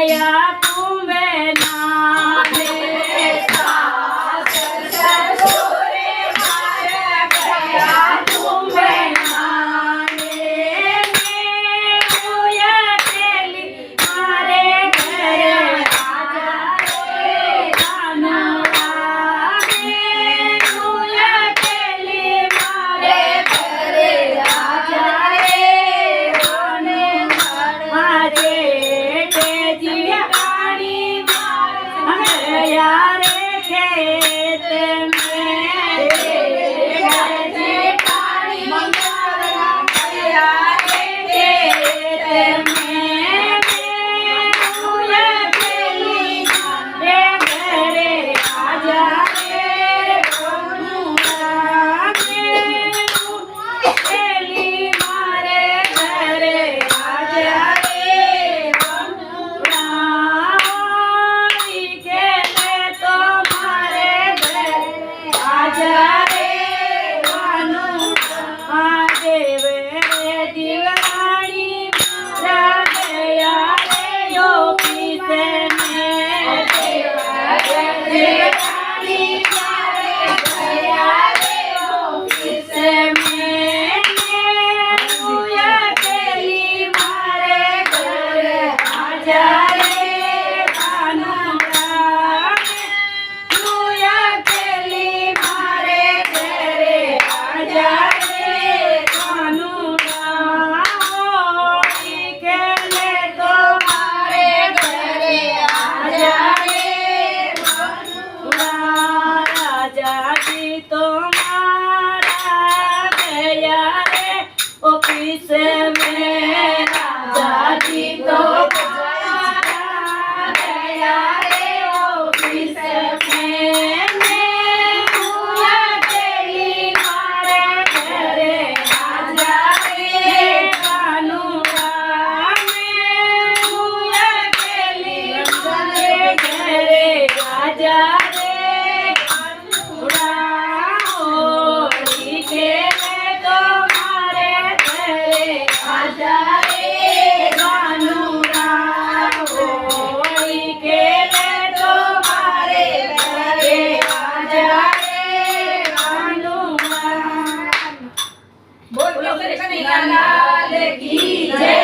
गया तुम्हें नाने सास ससुर मर गया तुम्हें नाने मैं अकेली मारे घर आजा रे कानवा मैं अकेली मारे घर आजा रे मारे तेजी पानी गया रे खेत में तेजी पानी गया रे खेत में मैं अकेली रे घरे आजा रे कानवा अकेली मारे घरे आजा रे कानवा खेले तो मारे घर आजा रे कानवा महादेव रे दिवाणी मारा गया रे ऑफिस में दिवाणी मारे गया रे ऑफिस में मैं अकेली मारे घर आजा रे कानवा मैं अकेली मारे घर आजा रे कानवा खेले तो मारे घर आजा रे कानवा राजा जी तुम्हारा गया रे ऑफिस में राजा जी तो गया रे ऑफिस में मैं अकेली मारे घर आजा रे कानवा मैं अकेली मारे घर आजा रे कानवा खेले तो मारे घर आजा रे कानवा खेले तो मारे घर आजा रे कानवा बोलो कृष्ण लाल की जय।